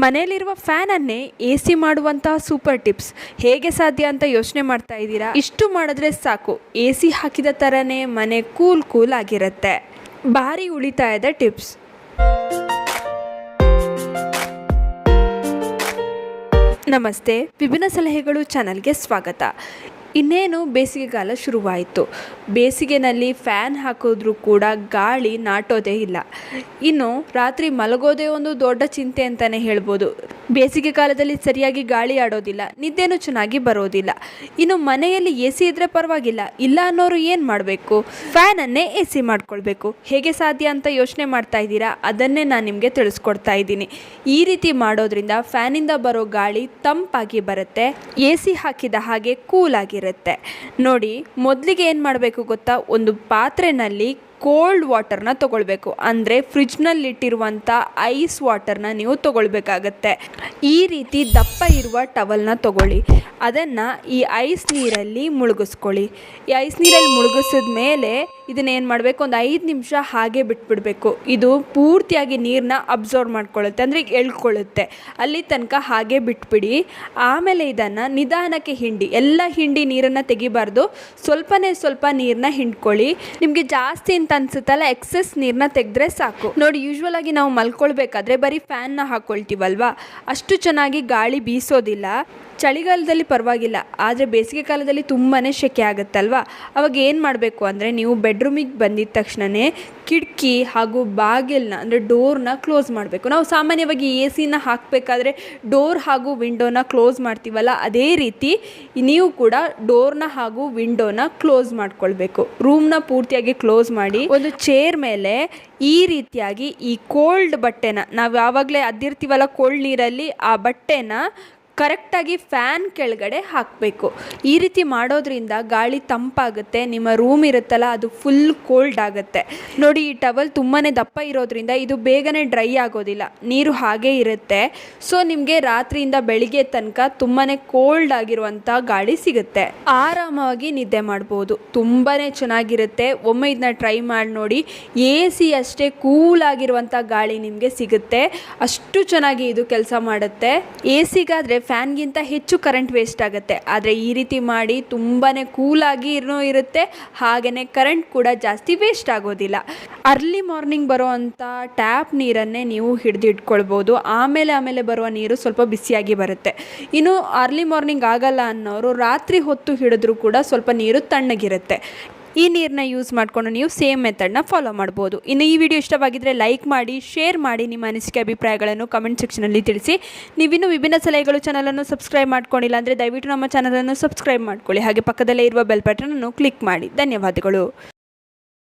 ಮನೆಯಲ್ಲಿರುವ ಫ್ಯಾನನ್ನೇ A C ಮಾಡುವಂತಹ super tips ಹೇಗೆ ಸಾಧ್ಯ ಅಂತ ಯೋಚನೆ ಮಾಡ್ತಾ ಇದ್ದೀರಾ? ಇಷ್ಟು ಮಾಡಿದ್ರೆ ಸಾಕು, ಎ ಸಿ ಹಾಕಿದ ಥರನೇ ಮನೆ ಕೂಲ್ ಆಗಿರುತ್ತೆ. ಭಾರಿ ಉಳಿತಾಯದ ಟಿಪ್ಸ್. ನಮಸ್ತೆ, ವಿಭಿನ್ನ ಸಲಹೆಗಳು ಚಾನಲ್ಗೆ ಸ್ವಾಗತ. ಇನ್ನೇನು ಬೇಸಿಗೆಗಾಲ ಶುರುವಾಯಿತು. ಬೇಸಿಗೆನಲ್ಲಿ ಫ್ಯಾನ್ ಹಾಕಿದ್ರೂ ಕೂಡ ಗಾಳಿ ನಾಟೋದೇ ಇಲ್ಲ. ಇನ್ನು ರಾತ್ರಿ ಮಲಗೋದೇ ಒಂದು ದೊಡ್ಡ ಚಿಂತೆ ಅಂತಲೇ ಹೇಳ್ಬೋದು. ಬೇಸಿಗೆ ಕಾಲದಲ್ಲಿ ಸರಿಯಾಗಿ ಗಾಳಿ ಆಡೋದಿಲ್ಲ, ನಿದ್ದೆನೂ ಚೆನ್ನಾಗಿ ಬರೋದಿಲ್ಲ. ಇನ್ನು ಮನೆಯಲ್ಲಿ ಎ ಸಿ ಇದ್ದರೆ ಪರವಾಗಿಲ್ಲ, ಇಲ್ಲ ಅನ್ನೋರು ಏನು ಮಾಡಬೇಕು? ಫ್ಯಾನನ್ನೇ ಎ ಸಿ ಮಾಡ್ಕೊಳ್ಬೇಕು. ಹೇಗೆ ಸಾಧ್ಯ ಅಂತ ಯೋಚನೆ ಮಾಡ್ತಾ ಇದ್ದೀರಾ? ಅದನ್ನೇ ನಾನು ನಿಮಗೆ ತಿಳಿಸ್ಕೊಡ್ತಾ ಇದ್ದೀನಿ. ಈ ರೀತಿ ಮಾಡೋದ್ರಿಂದ ಫ್ಯಾನಿಂದ ಬರೋ ಗಾಳಿ ತಂಪಾಗಿ ಬರುತ್ತೆ, ಎ ಸಿ ಹಾಕಿದ ಹಾಗೆ ಕೂಲಾಗಿರುತ್ತೆ. ನೋಡಿ, ಮೊದಲಿಗೆ ಏನು ಮಾಡಬೇಕು ಗೊತ್ತಾ? ಒಂದು ಪಾತ್ರೆಯಲ್ಲಿ ಕೋಲ್ಡ್ ವಾಟರ್ನ ತೊಗೊಳ್ಬೇಕು. ಅಂದರೆ ಫ್ರಿಜ್ನಲ್ಲಿಟ್ಟಿರುವಂಥ ಐಸ್ ವಾಟರ್ನ ನೀವು ತೊಗೊಳ್ಬೇಕಾಗತ್ತೆ. ಈ ರೀತಿ ದಪ್ಪ ಇರುವ ಟವಲ್ನ ತೊಗೊಳ್ಳಿ. ಅದನ್ನು ಈ ಐಸ್ ನೀರಲ್ಲಿ ಮುಳುಗಿಸ್ಕೊಳ್ಳಿ. ಈ ಐಸ್ ನೀರಲ್ಲಿ ಮುಳುಗಿಸಿದ ಮೇಲೆ ಇದನ್ನೇನು ಮಾಡಬೇಕು, ಒಂದು 5 ನಿಮಿಷ ಹಾಗೆ ಬಿಟ್ಬಿಡಬೇಕು. ಇದು ಪೂರ್ತಿಯಾಗಿ ನೀರನ್ನ ಅಬ್ಸರ್ವ್ ಮಾಡ್ಕೊಳ್ಳುತ್ತೆ, ಅಂದರೆ ಎಳ್ಕೊಳ್ಳುತ್ತೆ. ಅಲ್ಲಿ ತನಕ ಹಾಗೆ ಬಿಟ್ಬಿಡಿ. ಆಮೇಲೆ ಇದನ್ನು ನಿಧಾನಕ್ಕೆ ಎಲ್ಲ ಹಿಂಡಿ ನೀರನ್ನು ತೆಗಿಬಾರ್ದು. ಸ್ವಲ್ಪ ನೀರನ್ನ ಹಿಂಡ್ಕೊಳ್ಳಿ. ನಿಮಗೆ ಜಾಸ್ತಿ ಅಂತ ಅನ್ಸುತ್ತಲ್ಲ, ಎಕ್ಸೆಸ್ ನೀರನ್ನ ತೆಗೆದ್ರೆ ಸಾಕು. ನೋಡಿ, ಯೂಶ್ವಲ್ ಆಗಿ ನಾವು ಮಲ್ಕೊಳ್ಬೇಕಾದ್ರೆ ಬರೀ ಫ್ಯಾನ್ನ ಹಾಕ್ಕೊಳ್ತೀವಲ್ವಾ, ಅಷ್ಟು ಚೆನ್ನಾಗಿ ಗಾಳಿ ಬೀಸೋದಿಲ್ಲ. ಚಳಿಗಾಲದಲ್ಲಿ ಪರವಾಗಿಲ್ಲ, ಆದರೆ ಬೇಸಿಗೆ ಕಾಲದಲ್ಲಿ ತುಂಬಾ ಸೆಕೆ ಆಗುತ್ತಲ್ವ. ಅವಾಗ ಏನು ಮಾಡಬೇಕು ಅಂದರೆ, ನೀವು ಬೆಡ್ರೂಮಿಗೆ ಬಂದಿದ್ದ ತಕ್ಷಣವೇ ಕಿಟಕಿ ಹಾಗೂ ಬಾಗಿಲನ್ನ, ಅಂದರೆ ಡೋರ್ನ ಕ್ಲೋಸ್ ಮಾಡಬೇಕು. ನಾವು ಸಾಮಾನ್ಯವಾಗಿ ಎ ಸಿನ ಹಾಕಬೇಕಾದ್ರೆ ಡೋರ್ ಹಾಗೂ ವಿಂಡೋನ ಕ್ಲೋಸ್ ಮಾಡ್ತೀವಲ್ಲ, ಅದೇ ರೀತಿ ನೀವು ಕೂಡ ಡೋರ್ನ ಹಾಗೂ ವಿಂಡೋನ ಕ್ಲೋಸ್ ಮಾಡ್ಕೊಳ್ಬೇಕು. ರೂಮ್ನ ಪೂರ್ತಿಯಾಗಿ ಕ್ಲೋಸ್ ಮಾಡಿ ಒಂದು ಚೇರ್ ಮೇಲೆ ಈ ರೀತಿಯಾಗಿ ಈ ಕೋಲ್ಡ್ ಬಟ್ಟೆನ, ನಾವು ಯಾವಾಗಲೇ ಅದ್ದಿರ್ತೀವಲ್ಲ ಕೋಲ್ಡ್ ನೀರಲ್ಲಿ, ಆ ಬಟ್ಟೆನ ಕರೆಕ್ಟಾಗಿ ಫ್ಯಾನ್ ಕೆಳಗಡೆ ಹಾಕಬೇಕು. ಈ ರೀತಿ ಮಾಡೋದ್ರಿಂದ ಗಾಳಿ ತಂಪಾಗುತ್ತೆ. ನಿಮ್ಮ ರೂಮ್ ಇರುತ್ತಲ್ಲ, ಅದು ಫುಲ್ ಕೋಲ್ಡ್ ಆಗುತ್ತೆ. ನೋಡಿ, ಈ ಟವಲ್ ತುಂಬಾ ದಪ್ಪ ಇರೋದ್ರಿಂದ ಇದು ಬೇಗನೆ ಡ್ರೈ ಆಗೋದಿಲ್ಲ, ನೀರು ಹಾಗೇ ಇರುತ್ತೆ. ಸೊ ನಿಮಗೆ ರಾತ್ರಿಯಿಂದ ಬೆಳಿಗ್ಗೆ ತನಕ ತುಂಬಾ ಕೋಲ್ಡ್ ಆಗಿರುವಂಥ ಗಾಳಿ ಸಿಗುತ್ತೆ. ಆರಾಮವಾಗಿ ನಿದ್ದೆ ಮಾಡ್ಬೋದು. ತುಂಬಾ ಚೆನ್ನಾಗಿರುತ್ತೆ. ಒಮ್ಮೆ ಇದನ್ನ ಟ್ರೈ ಮಾಡಿ ನೋಡಿ. ಎ ಸಿ ಅಷ್ಟೇ ಕೂಲ್ ಆಗಿರುವಂಥ ಗಾಳಿ ನಿಮಗೆ ಸಿಗುತ್ತೆ. ಅಷ್ಟು ಚೆನ್ನಾಗಿ ಇದು ಕೆಲಸ ಮಾಡುತ್ತೆ. ಎ ಸಿಗಾದರೆ ಫ್ಯಾನ್ಗಿಂತ ಹೆಚ್ಚು ಕರೆಂಟ್ ವೇಸ್ಟ್ ಆಗುತ್ತೆ. ಆದರೆ ಈ ರೀತಿ ಮಾಡಿ ತುಂಬಾ ಕೂಲಾಗಿ ಇರುತ್ತೆ. ಹಾಗೆಯೇ ಕರೆಂಟ್ ಕೂಡ ಜಾಸ್ತಿ ವೇಸ್ಟ್ ಆಗೋದಿಲ್ಲ. ಅರ್ಲಿ ಮಾರ್ನಿಂಗ್ ಬರುವಂಥ ಟ್ಯಾಪ್ ನೀರನ್ನೇ ನೀವು ಹಿಡಿದಿಟ್ಕೊಳ್ಬೋದು. ಆಮೇಲೆ ಬರುವ ನೀರು ಸ್ವಲ್ಪ ಬಿಸಿಯಾಗಿ ಬರುತ್ತೆ. ಇನ್ನು ಅರ್ಲಿ ಮಾರ್ನಿಂಗ್ ಆಗಲ್ಲ ಅನ್ನೋರು ರಾತ್ರಿ ಹೊತ್ತು ಹಿಡಿದ್ರೂ ಕೂಡ ಸ್ವಲ್ಪ ನೀರು ತಣ್ಣಗಿರುತ್ತೆ. ಈ ನೀರನ್ನ ಯೂಸ್ ಮಾಡಿಕೊಂಡು ನೀವು ಸೇಮ್ ಮೆಥಡ್ನ ಫಾಲೋ ಮಾಡ್ಬೋದು. ಇನ್ನು ಈ ವಿಡಿಯೋ ಇಷ್ಟವಾಗಿದ್ದರೆ ಲೈಕ್ ಮಾಡಿ, ಶೇರ್ ಮಾಡಿ. ನಿಮ್ಮ ಅನಿಸಿಕೆ ಅಭಿಪ್ರಾಯಗಳನ್ನು ಕಮೆಂಟ್ ಸೆಕ್ಷನಲ್ಲಿ ತಿಳಿಸಿ. ನೀವಿನ್ನೂ ವಿಭಿನ್ನ ಸಲಹೆಗಳು ಚಾನಲನ್ನು ಸಬ್ಸ್ಕ್ರೈಬ್ ಮಾಡ್ಕೊಂಡಿಲ್ಲ ಅಂದರೆ ದಯವಿಟ್ಟು ನಮ್ಮ ಚಾನಲನ್ನು ಸಬ್ಸ್ಕ್ರೈಬ್ ಮಾಡ್ಕೊಳ್ಳಿ. ಹಾಗೆ ಪಕ್ಕದಲ್ಲೇ ಇರುವ ಬೆಲ್ ಬಟನನ್ನು ಕ್ಲಿಕ್ ಮಾಡಿ. ಧನ್ಯವಾದಗಳು.